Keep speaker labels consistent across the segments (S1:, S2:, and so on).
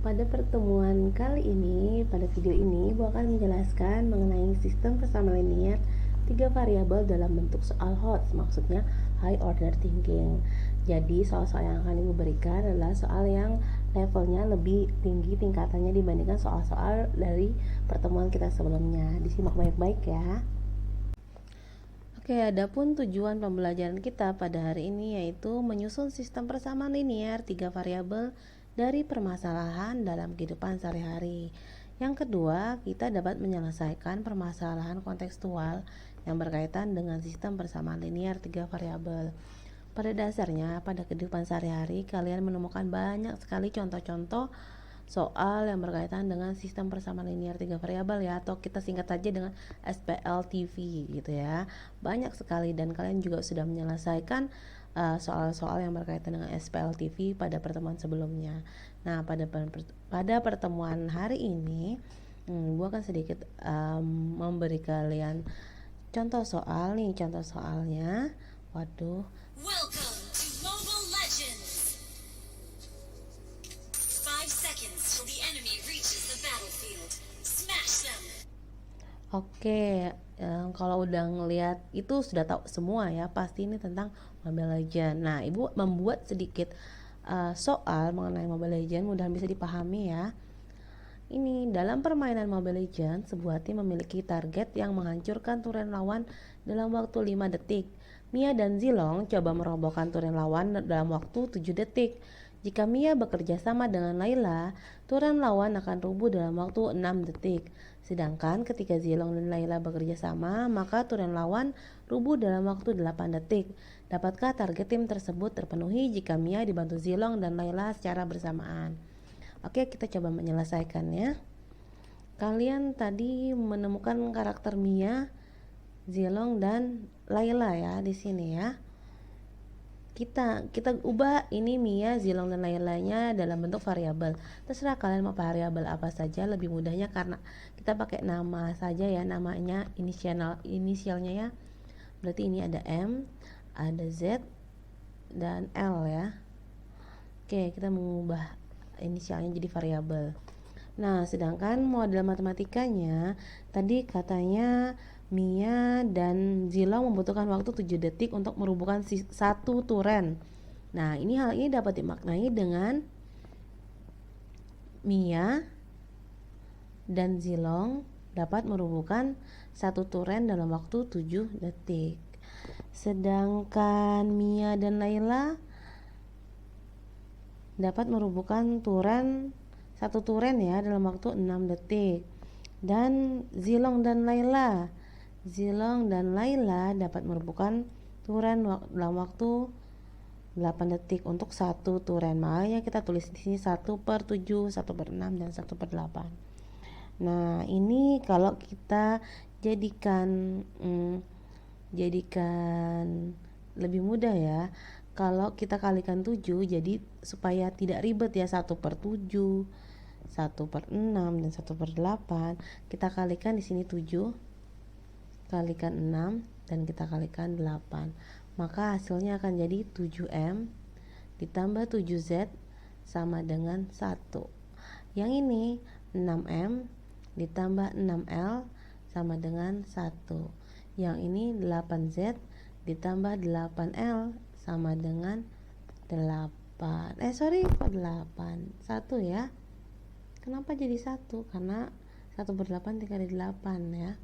S1: Pada pertemuan kali ini, pada video ini, Bu akan menjelaskan mengenai sistem persamaan linear 3 variabel dalam bentuk soal HOTS, maksudnya High Order Thinking. Jadi, soal-soal yang akan Ibu berikan adalah soal yang levelnya lebih tinggi tingkatannya dibandingkan soal-soal dari pertemuan kita sebelumnya. Disimak baik-baik ya. Oke, adapun tujuan pembelajaran kita pada hari ini yaitu menyusun sistem persamaan linear 3 variabel dari permasalahan dalam kehidupan sehari-hari. Yang kedua, kita dapat menyelesaikan permasalahan kontekstual yang berkaitan dengan sistem persamaan linear 3 variabel. Pada dasarnya, pada kehidupan sehari-hari, kalian menemukan banyak sekali contoh-contoh soal yang berkaitan dengan sistem persamaan linear 3 variabel ya, atau kita singkat saja dengan SPLTV gitu ya. Banyak sekali, dan kalian juga sudah menyelesaikan soal-soal yang berkaitan dengan SPLTV pada pertemuan sebelumnya. Nah, pada pertemuan hari ini, gue akan sedikit memberi kalian contoh soal nih. Contoh soalnya, waduh.
S2: Welcome to Mobile Legends. 5 seconds till the enemy reaches the battlefield. Smash them.
S1: Oke, kalau udah ngelihat itu sudah tahu semua ya, pasti ini tentang Mobile Legends. Nah, Ibu membuat sedikit soal mengenai Mobile Legends, mudah bisa dipahami ya. Ini dalam permainan Mobile Legends, sebuah tim memiliki target yang menghancurkan turret lawan dalam waktu 5 detik. Mia dan Zilong coba merobohkan turret lawan dalam waktu 7 detik. Jika Mia bekerja sama dengan Layla, turret lawan akan rubuh dalam waktu 6 detik. Sedangkan ketika Zilong dan Layla bekerja sama, maka turret lawan rubuh dalam waktu 8 detik. Dapatkah target tim tersebut terpenuhi jika Mia dibantu Zilong dan Layla secara bersamaan? Oke, kita coba menyelesaikannya. Kalian tadi menemukan karakter Mia, Zilong, dan Layla ya di sini ya. Kita ubah ini Mia, Zilong, dan Laylanya dalam bentuk variabel. Terserah kalian mau variabel apa saja, lebih mudahnya karena kita pakai nama saja ya, namanya inisialnya ya. Berarti ini ada M, ada Z, dan L ya. Oke, kita mengubah inisialnya jadi variabel. Nah, sedangkan model matematikanya tadi katanya Mia dan Zilong membutuhkan waktu 7 detik untuk merubuhkan satu turen. Nah, hal ini dapat dimaknai dengan Mia dan Zilong dapat merubuhkan satu turen dalam waktu 7 detik. Sedangkan Mia dan Layla dapat merubuhkan satu turen ya dalam waktu 6 detik. Dan Zilong dan Layla dapat merubuhkan turen dalam waktu 8 detik untuk satu turen. Makanya kita tulis di sini 1/7, 1/6, dan 1/8. Nah, ini kalau kita jadikan lebih mudah ya. Kalau kita kalikan 7, jadi supaya tidak ribet ya, 1/7, 1/6, dan 1/8, kita kalikan di sini 7 kalikan 6 dan kita kalikan 8. Maka hasilnya akan jadi 7M ditambah 7Z sama dengan 1. Yang ini 6M ditambah 6L sama dengan 1. Yang ini 8Z ditambah 8L sama dengan 8. Kok 8? 1 ya. Kenapa jadi 1? Karena 1/8 dikali 8 ya.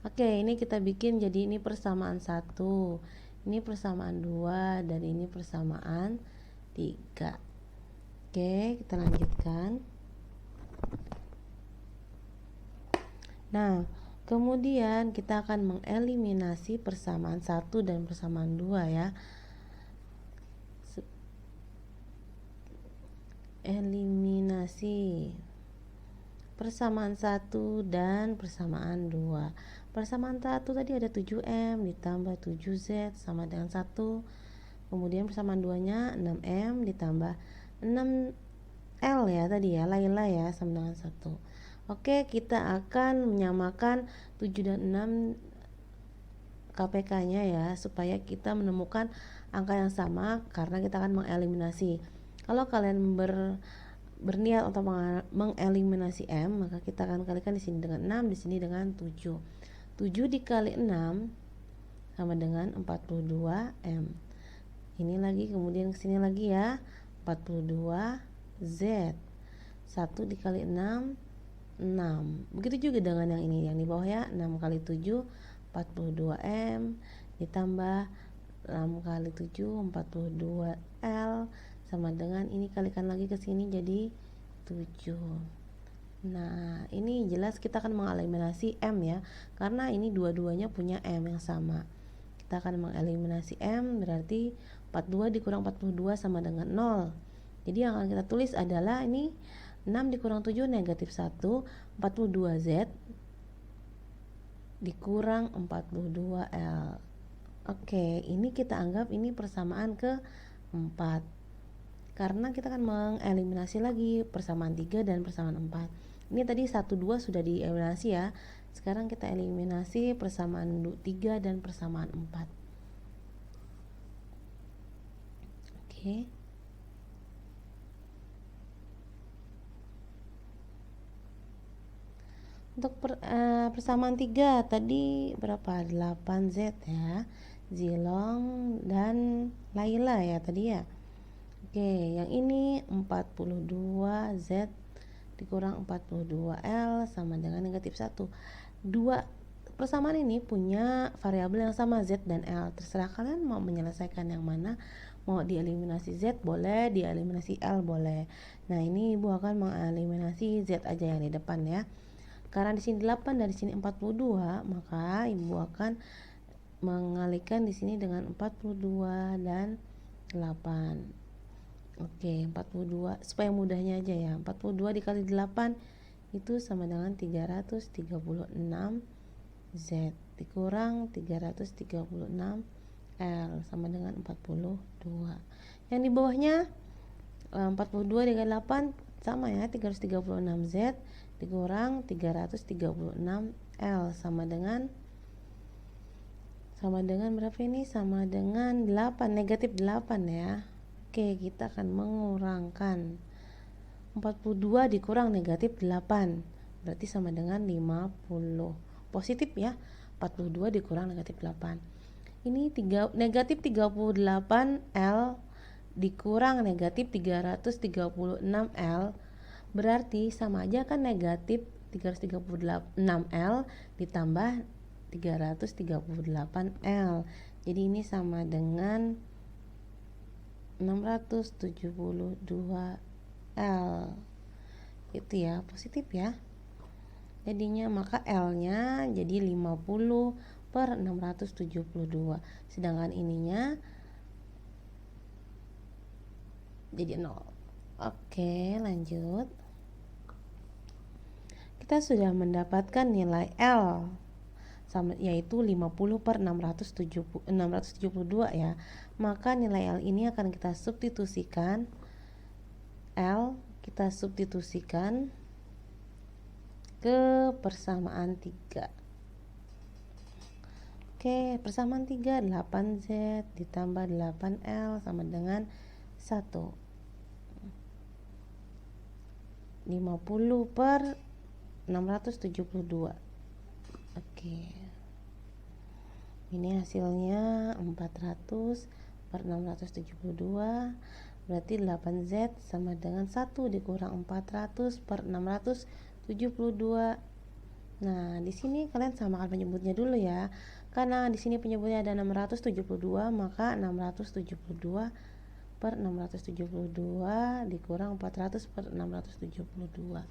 S1: Oke, ini kita bikin jadi ini persamaan 1, ini persamaan 2, dan ini persamaan 3. Oke, kita lanjutkan. Nah, kemudian kita akan mengeliminasi persamaan 1 dan persamaan 2 ya. Eliminasi persamaan 1 dan persamaan 2. Persamaan 1 tadi ada 7M ditambah 7Z sama dengan 1. Kemudian persamaan 2-nya 6M ditambah 6L ya tadi ya, Layla ya, sama dengan 1. Oke, kita akan menyamakan 7 dan 6 KPK-nya ya, supaya kita menemukan angka yang sama karena kita akan mengeliminasi. Kalau kalian berniat untuk mengeliminasi M, maka kita akan kalikan di sini dengan 6, di sini dengan 7. 7 dikali 6 sama dengan 42M. Ini lagi, kemudian kesini lagi ya, 42Z. 1 dikali 6, 6. Begitu juga dengan yang ini, yang di bawah ya, 6 kali 7, 42M, ditambah 6 kali 7, 42L, sama dengan ini kalikan lagi ke sini jadi 7. Nah, ini jelas kita akan mengeliminasi M ya, karena ini dua-duanya punya M yang sama. Kita akan mengeliminasi M, berarti 42 dikurang 42 sama dengan 0. Jadi yang akan kita tulis adalah ini 6 dikurang 7 negatif 1, 42Z dikurang 42L. Oke, ini kita anggap ini persamaan ke 4. Karena kita akan mengeliminasi lagi persamaan 3 dan persamaan 4. Ini tadi 1, 2 sudah dieliminasi ya. Sekarang kita eliminasi persamaan 3 dan persamaan 4. Oke. Untuk persamaan 3 tadi berapa? 8Z ya. Zilong dan Laila ya tadi ya. Oke, yang ini 42Z dikurang 42L sama dengan negatif 1. Dua persamaan ini punya variabel yang sama Z dan L. Terserah kalian mau menyelesaikan yang mana. Mau dieliminasi Z boleh, dieliminasi L boleh. Nah, ini Ibu akan mengeliminasi Z aja yang di depan ya. Karena di sini 8 dan di sini 42, maka Ibu akan mengalihkan di sini dengan 42 dan 8. Oke, 42 supaya mudahnya aja ya. 42 dikali 8 itu sama dengan 336 Z dikurang 336 L sama dengan 42. Yang di bawahnya 42 dikali 8 sama ya, 336 Z dikurang 336 L sama dengan berapa ini? Sama dengan 8, negatif 8 ya. Oke, kita akan mengurangkan 42 dikurang negatif 8, berarti sama dengan 50. Positif ya, 42 dikurang negatif 8. Ini negatif 38L dikurang negatif 336L, berarti sama aja kan negatif 336L ditambah 338L. Jadi ini sama dengan 672L. Itu ya, positif ya. Jadinya maka L-nya jadi 50 per 672. Sedangkan ininya jadi 0. Oke, lanjut. Kita sudah mendapatkan nilai L sama, yaitu 50 per 672 ya. Maka nilai L ini akan kita substitusikan. L kita substitusikan ke persamaan 3. Oke, persamaan 3 8Z ditambah 8L sama dengan 1. 50 per 672. Oke. Ini hasilnya 400 per 672, berarti 8Z sama dengan 1 dikurang 400 per 672. Nah, di sini kalian samakan penyebutnya dulu ya. Karena di sini penyebutnya ada 672, maka 672 per 672 dikurang 400 per 672.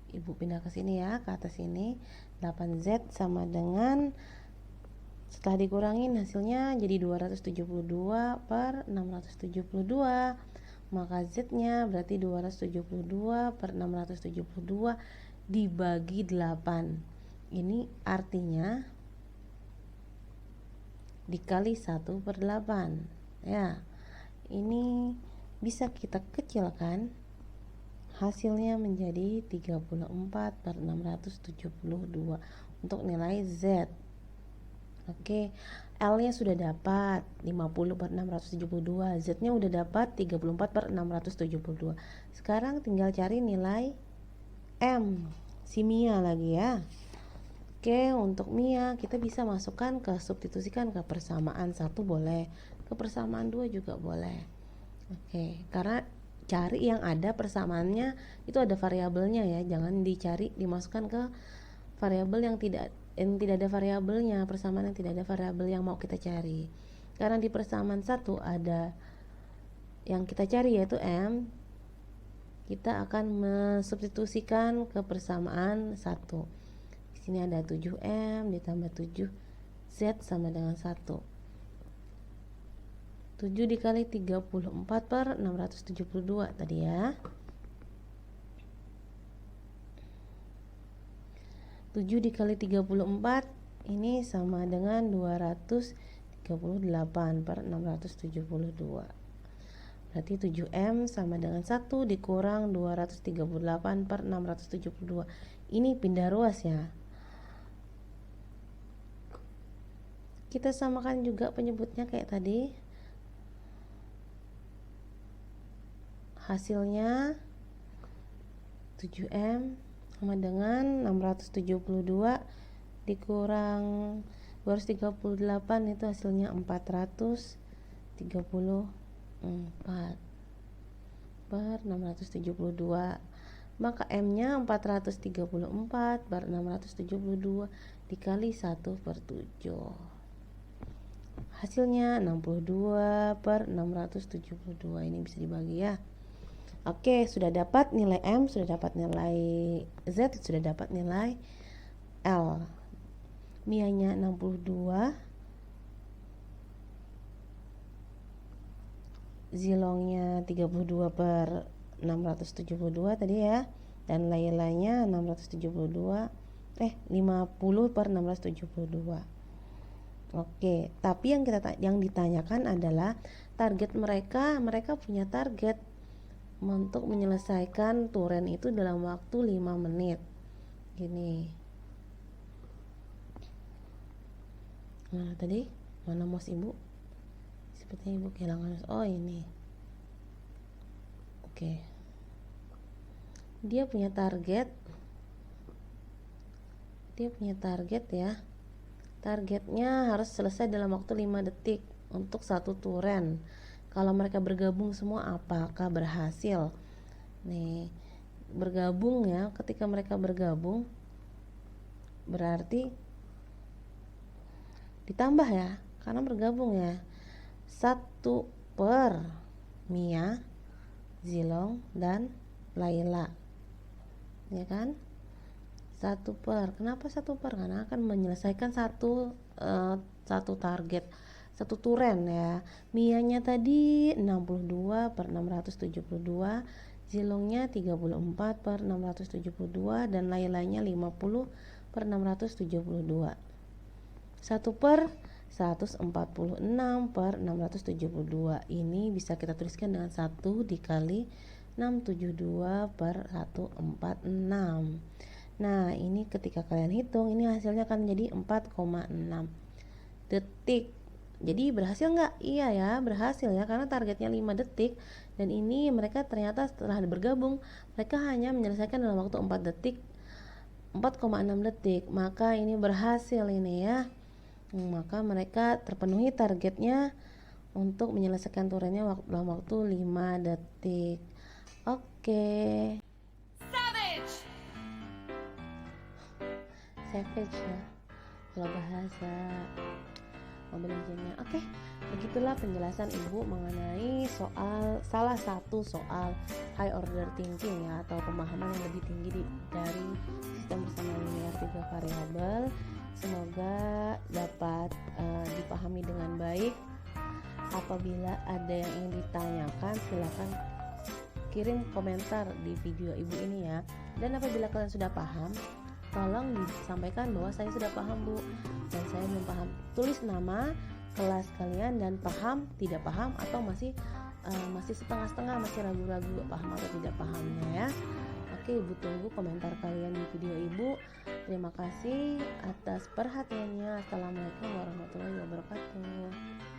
S1: Ibu pindah ke sini ya, ke atas sini. 8Z sama dengan, setelah dikurangin hasilnya jadi 272 per 672. Maka Z-nya berarti 272 per 672 dibagi 8. Ini artinya dikali 1 per 8 ya. Ini bisa kita kecilkan, hasilnya menjadi 34 per 672 untuk nilai Z. Oke, L-nya sudah dapat 50 per 672, Z-nya udah dapat 34 per 672. Sekarang tinggal cari nilai M, si Mia lagi ya. Oke, untuk Mia kita bisa masukkan substitusikan ke persamaan 1 boleh, ke persamaan 2 juga boleh. Oke, karena cari yang ada persamaannya itu ada variabelnya ya, jangan dimasukkan ke variabel yang tidak ada variabelnya, persamaan yang tidak ada variabel yang mau kita cari. Karena di persamaan 1 ada yang kita cari yaitu M, kita akan mensubstitusikan ke persamaan 1. Di sini ada 7M ditambah 7Z sama dengan 1. 7 dikali 34 per 672 tadi ya. 7 dikali 34 ini sama dengan 238 per 672. Berarti 7M sama dengan 1 dikurang 238 per 672. Ini pindah ruas ya. Kita samakan juga penyebutnya kayak tadi. Hasilnya 7M sama dengan 672 dikurang 238 itu hasilnya 434 per 672. Maka M-nya 434 per 672 dikali 1 per 7. Hasilnya 62 per 672. Ini bisa dibagi ya. Oke, sudah dapat nilai M, sudah dapat nilai Z, sudah dapat nilai L. Mianya 62, Zilongnya 32 per 672 tadi ya, dan lain-lainnya 672, 50 per 672. Oke, tapi yang ditanyakan adalah target mereka punya target untuk menyelesaikan turen itu dalam waktu 5 menit gini. Nah tadi mana mouse ibu? Sepertinya ibu kehilangan mouse. Oh ini. Oke. Dia punya target ya. Targetnya harus selesai dalam waktu 5 detik untuk satu turen. Kalau mereka bergabung semua apakah berhasil? Nih, bergabung ya. Ketika mereka bergabung berarti ditambah ya, karena bergabung ya. 1 per Mia, Zilong dan Laila. Ya kan? 1 per. Kenapa 1 per? Karena akan menyelesaikan satu target, satu turen ya. Mianya tadi 62 per 672, Zilongnya 34 per 672 dan lain-lainnya 50 per 672. 1 per 146 per 672. Ini bisa kita tuliskan dengan 1 dikali 672 per 146. Nah ini ketika kalian hitung, ini hasilnya akan menjadi 4,6 detik. Jadi berhasil nggak? Iya ya, berhasil ya, karena targetnya 5 detik. Dan ini mereka ternyata setelah bergabung, mereka hanya menyelesaikan dalam waktu 4 detik, 4,6 detik. Maka ini berhasil ini ya. Maka mereka terpenuhi targetnya untuk menyelesaikan turennya dalam waktu 5 detik. Oke. Savage ya kalau bahasa Mobile Legends-nya. Oke, begitulah penjelasan ibu mengenai salah satu soal high order thinking ya, atau pemahaman yang lebih tinggi dari sistem persamaan linear 3 variabel. Semoga dapat dipahami dengan baik. Apabila ada yang ingin ditanyakan, silakan kirim komentar di video ibu ini ya. Dan apabila kalian sudah paham, tolong disampaikan bahwa saya sudah paham bu, dan saya belum paham. Tulis nama, kelas kalian, dan paham, tidak paham, atau masih setengah-setengah, masih ragu-ragu paham atau tidak pahamnya ya. Oke, Ibu tunggu komentar kalian di video Ibu. Terima kasih atas perhatiannya. Assalamualaikum warahmatullahi wabarakatuh.